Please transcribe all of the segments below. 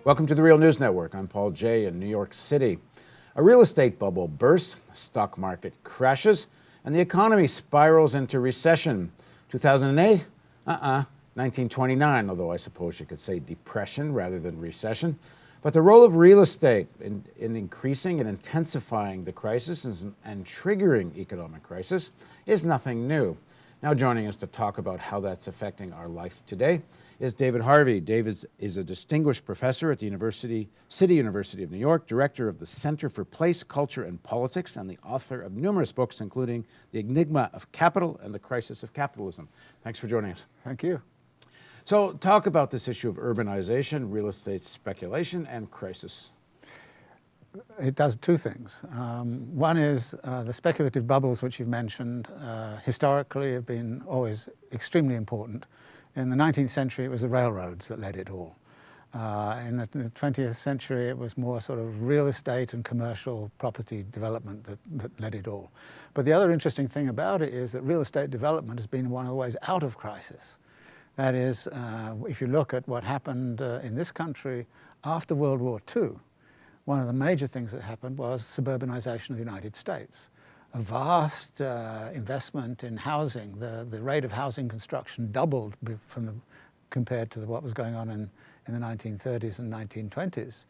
Welcome to the Real News Network. I'm Paul Jay in New York City. A real estate bubble bursts, stock market crashes, and the economy spirals into recession. 2008? 1929, although I suppose you could say depression rather than recession. But the role of real estate in increasing and intensifying the crisis and triggering economic crisis is nothing new. Now joining us to talk about how that's affecting our life today is David Harvey. David is a distinguished professor at the City University of New York, director of the Center for Place, Culture, and Politics, and the author of numerous books, including The Enigma of Capital and The Crisis of Capitalism. Thanks for joining us. Thank you. So talk about this issue of urbanization, real estate speculation, and crisis. It does two things. One is the speculative bubbles, which you've mentioned, historically have been always extremely important. In the 19th century, it was the railroads that led it all. In the 20th century, it was more sort of real estate and commercial property development that led it all. But the other interesting thing about it is that real estate development has been one of the ways out of crisis. That is, if you look at what happened in this country after World War II, one of the major things that happened was suburbanization of the United States. A vast investment in housing. The rate of housing construction doubled compared to what was going on in the 1930s and 1920s.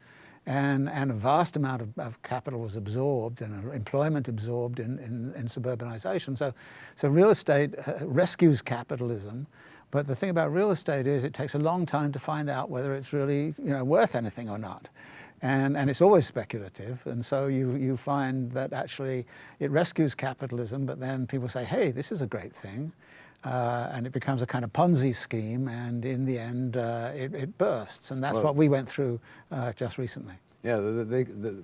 And a vast amount of capital was absorbed and employment absorbed in suburbanization. So real estate rescues capitalism. But the thing about real estate is it takes a long time to find out whether it's really worth anything or not. And it's always speculative, and so you find that actually it rescues capitalism, but then people say, hey, this is a great thing, and it becomes a kind of Ponzi scheme, and in the end it bursts, and that's what we went through just recently. Yeah,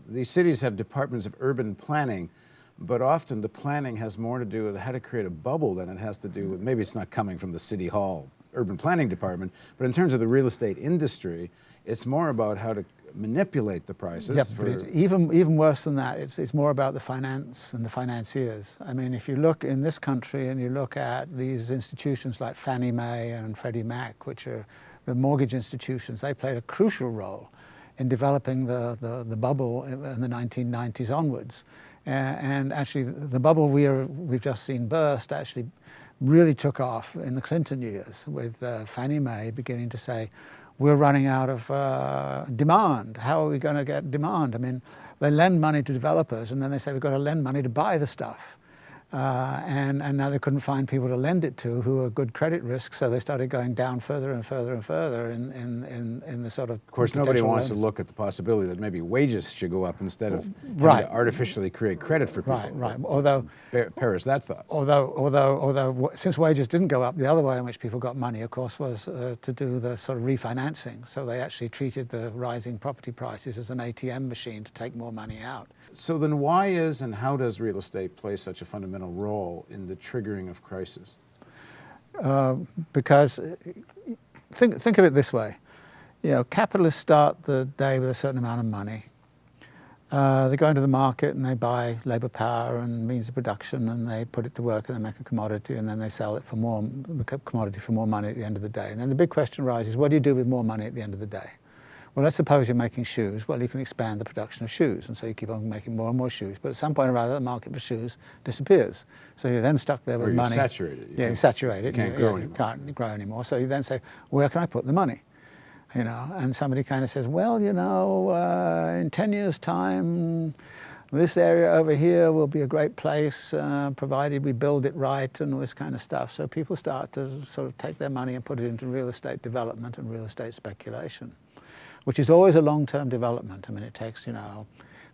these cities have departments of urban planning, but often the planning has more to do with how to create a bubble than it has to do with, maybe it's not coming from the City Hall urban planning department, but in terms of the real estate industry, it's more about how to manipulate the prices. Yeah, but it's even worse than that. It's more about the finance and the financiers. I mean, if you look in this country and you look at these institutions like Fannie Mae and Freddie Mac, which are the mortgage institutions, they played a crucial role in developing the bubble in the 1990s onwards. And actually, the bubble we've just seen burst actually really took off in the Clinton years, with Fannie Mae beginning to say, we're running out of demand. How are we going to get demand? I mean, they lend money to developers, and then they say we've got to lend money to buy the stuff. And now they couldn't find people to lend it to who are good credit risk, so they started going down further and further and further in the sort of. Of course, nobody wants to look at the possibility that maybe wages should go up instead of having to artificially create credit for people. Right. Although perish that thought. Although since wages didn't go up, the other way in which people got money, of course, was to do the sort of refinancing. So they actually treated the rising property prices as an ATM machine to take more money out. So then why is and how does real estate play such a fundamental role in the triggering of crisis? Because think of it this way. Capitalists start the day with a certain amount of money. They go into the market and they buy labor power and means of production, and they put it to work and they make a commodity, and then they sell it for the commodity for more money at the end of the day. And then the big question arises, what do you do with more money at the end of the day? Well, let's suppose you're making shoes. Well, you can expand the production of shoes, and so you keep on making more and more shoes. But at some point or other, the market for shoes disappears. So you're then stuck there with money. You're saturated. You're saturated. You can't grow anymore. You can't grow anymore. So you then say, where can I put the money? And somebody kind of says, well, in 10 years' time, this area over here will be a great place, provided we build it right and all this kind of stuff. So people start to sort of take their money and put it into real estate development and real estate speculation, which is always a long-term development. I mean, it takes,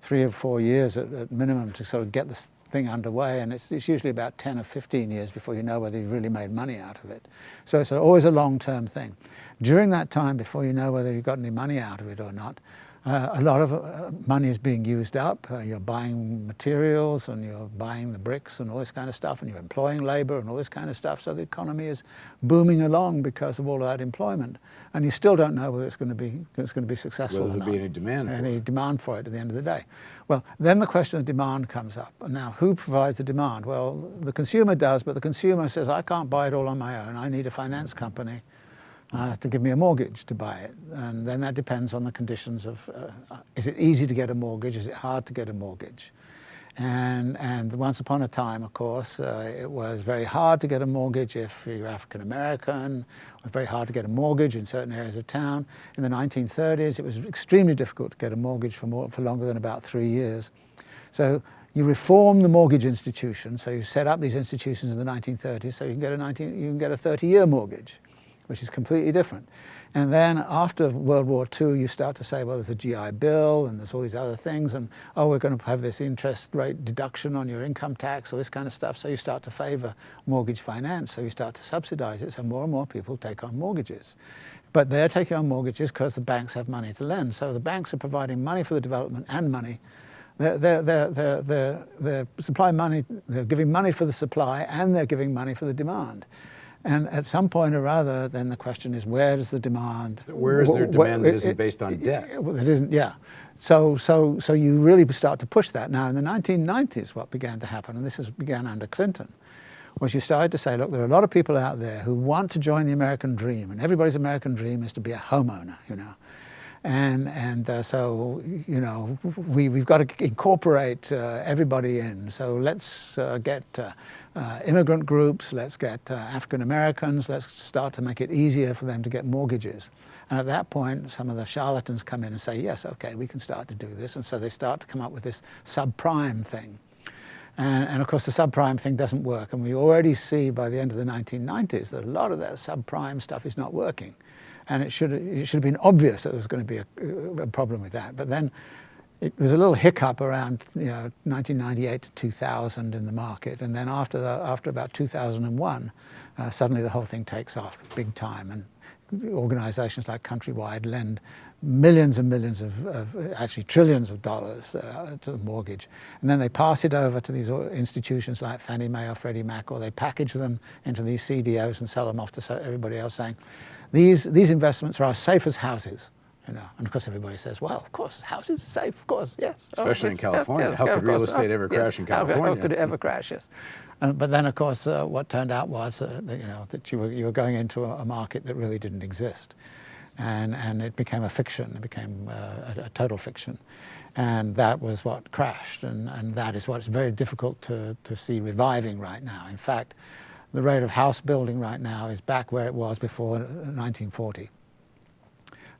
3 or 4 years at minimum to sort of get this thing underway, and it's usually about 10 or 15 years before you know whether you've really made money out of it. So it's always a long-term thing. During that time, before you know whether you've got any money out of it or not, a lot of money is being used up. You're buying materials and you're buying the bricks and all this kind of stuff, and you're employing labor and all this kind of stuff. So the economy is booming along because of all of that employment, and you still don't know whether it's going to be successful. Whether there'll be any demand for it. Any demand for it at the end of the day. Well, then the question of demand comes up. Now, who provides the demand? Well, the consumer does, but the consumer says, I can't buy it all on my own. I need a finance company to give me a mortgage to buy it. And then that depends on the conditions of, is it easy to get a mortgage? Is it hard to get a mortgage? And once upon a time, of course, it was very hard to get a mortgage if you're African American. It was very hard to get a mortgage in certain areas of town. In the 1930s, it was extremely difficult to get a mortgage for longer than about 3 years. So you reform the mortgage institution. So you set up these institutions in the 1930s so you can get a 30-year mortgage, which is completely different. And then after World War II, you start to say, well, there's a GI Bill and there's all these other things, and oh, we're going to have this interest rate deduction on your income tax or this kind of stuff. So you start to favor mortgage finance. So you start to subsidize it. So more and more people take on mortgages. But they're taking on mortgages because the banks have money to lend. So the banks are providing money for the development and money. They're supply money, they're giving money for the supply and they're giving money for the demand. And at some point or other, then the question is, where does the demand? Where is there demand that isn't based on debt? It isn't, yeah. So you really start to push that. Now, in the 1990s, what began to happen, and began under Clinton, was you started to say, look, there are a lot of people out there who want to join the American dream, and everybody's American dream is to be a homeowner, you know. So, you know, we've got to incorporate everybody in. So let's get immigrant groups, let's get African Americans, let's start to make it easier for them to get mortgages. And at that point, some of the charlatans come in and say, yes, okay, we can start to do this. And so they start to come up with this subprime thing. And of course, the subprime thing doesn't work. And we already see by the end of the 1990s that a lot of that subprime stuff is not working. And it should have been obvious that there was going to be a problem with that. But then there was a little hiccup around 1998 to 2000 in the market. And then after about 2001, suddenly the whole thing takes off big time. And organizations like Countrywide lend millions and millions actually trillions of dollars to the mortgage. And then they pass it over to these institutions like Fannie Mae or Freddie Mac, or they package them into these CDOs and sell them off to everybody else, saying, these investments are as safe as houses. You know, and of course everybody says, well, of course, houses are safe, of course, yes. Especially in California. Yes, how could real estate ever crash in California? How could it ever crash, yes. But then, of course, what turned out was that you were going into a market that really didn't exist. And it became a fiction. It became a total fiction. And that was what crashed. And that is what's very difficult to see reviving right now. In fact, the rate of house building right now is back where it was before 1940.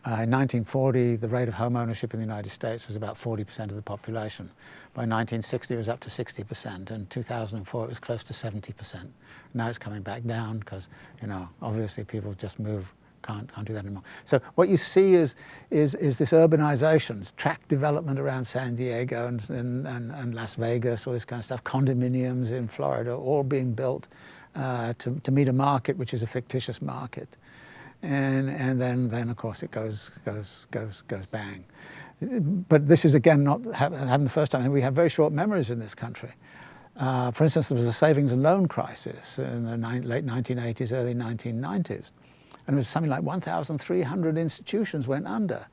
In 1940, the rate of home ownership in the United States was about 40% of the population. By 1960, it was up to 60%. In 2004, it was close to 70%. Now it's coming back down because, you know, obviously people just move, can't do that anymore. So what you see is this urbanization, tract development around San Diego and Las Vegas, all this kind of stuff, condominiums in Florida, all being built to meet a market which is a fictitious market. And then of course it goes bang. But this is again not happened the first time. And we have very short memories in this country. For instance, there was a savings and loan crisis in the late 1980s, early 1990s. And it was something like 1,300 institutions went under.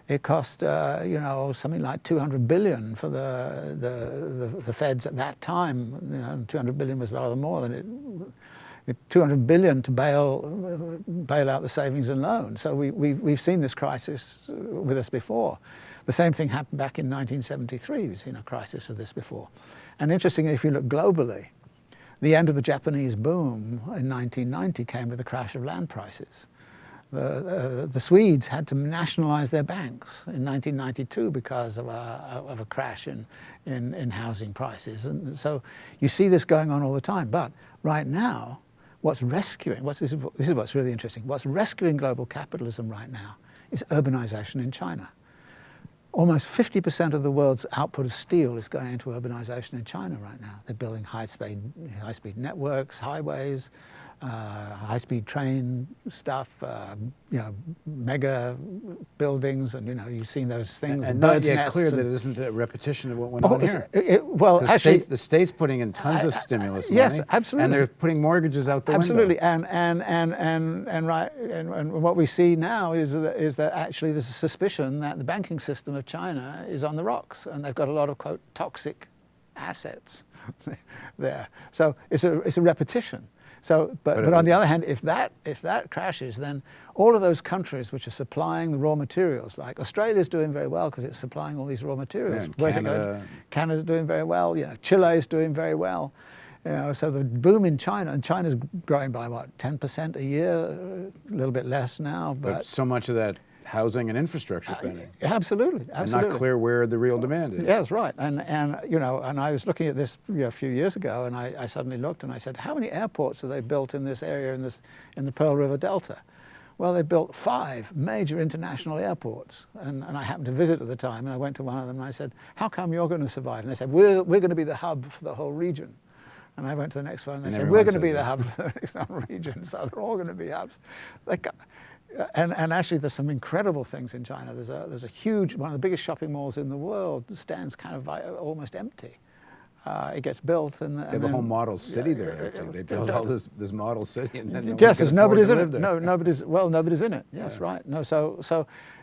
It cost, something like $200 billion for the feds at that time. You know, $200 billion was rather more than it. $200 billion to bail out the savings and loans. So we've seen this crisis with us before. The same thing happened back in 1973. We've seen a crisis of this before. And interestingly, if you look globally, the end of the Japanese boom in 1990 came with the crash of land prices. The Swedes had to nationalize their banks in 1992 because of a crash in housing prices. And so you see this going on all the time. But right now, this is what's really interesting. What's rescuing global capitalism right now is urbanization in China. Almost 50% of the world's output of steel is going into urbanization in China right now. They're building high-speed networks, highways, high-speed train stuff, mega buildings, and you've seen those things. And not yet clear that it isn't a repetition of what went on here. The state's putting in tons of stimulus money. Yes, absolutely. And they're putting mortgages out the window. Absolutely, and what we see now is that actually there's a suspicion that the banking system of China is on the rocks, and they've got a lot of quote toxic assets there. So it's a repetition. But on the other hand, if that crashes, then all of those countries which are supplying the raw materials, like Australia's doing very well because it's supplying all these raw materials. Yeah, Where's Canada. it going? Canada's doing very well. You know, Chile's doing very well. You know, so the boom in China, and China's growing by what, 10% a year, a little bit less now. But so much of that housing and infrastructure spending. Absolutely, absolutely. And not clear where the real demand is. Yes, right. And you know, and I was looking at this a few years ago, and I suddenly looked and I said, how many airports have they built in this area in the Pearl River Delta? Well, they built 5 major international airports, and I happened to visit at the time, and I went to one of them and I said, how come you're going to survive? And they said, we're going to be the hub for the whole region. And I went to the next one and they said, we're going to be the hub for the next region. So they're all going to be hubs. And actually, there's some incredible things in China. There's a huge, one of the biggest shopping malls in the world stands kind of almost empty. It gets built, and they have a whole model city there. Actually, they built all this model city, and then yes, there's nobody's in it. No, nobody's in it. Yes, yeah. Right. No, so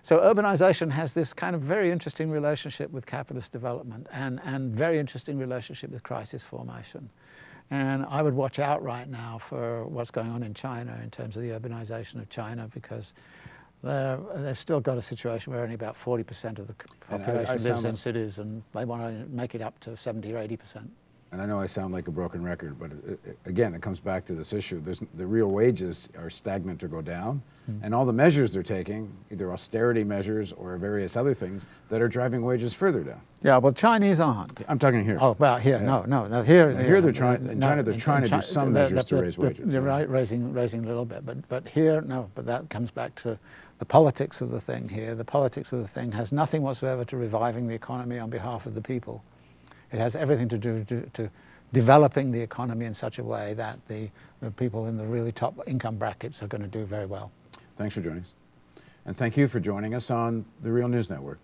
urbanization has this kind of very interesting relationship with capitalist development, and very interesting relationship with crisis formation. And I would watch out right now for what's going on in China in terms of the urbanization of China, because they've still got a situation where only about 40% of the population lives in cities, and they want to make it up to 70 or 80%. And I know I sound like a broken record, but again, it comes back to this issue. The real wages are stagnant or go down, and all the measures they're taking, either austerity measures or various other things, that are driving wages further down. Yeah, well, Chinese aren't. I'm talking here. Oh, well, here, yeah. no. Here they're trying. In China, they're trying to do some measures to raise wages. They're raising a little bit, but here, no. But that comes back to the politics of the thing here. The politics of the thing has nothing whatsoever to reviving the economy on behalf of the people. It has everything to do to developing the economy in such a way that the people in the really top income brackets are going to do very well. Thanks for joining us. And thank you for joining us on the Real News Network.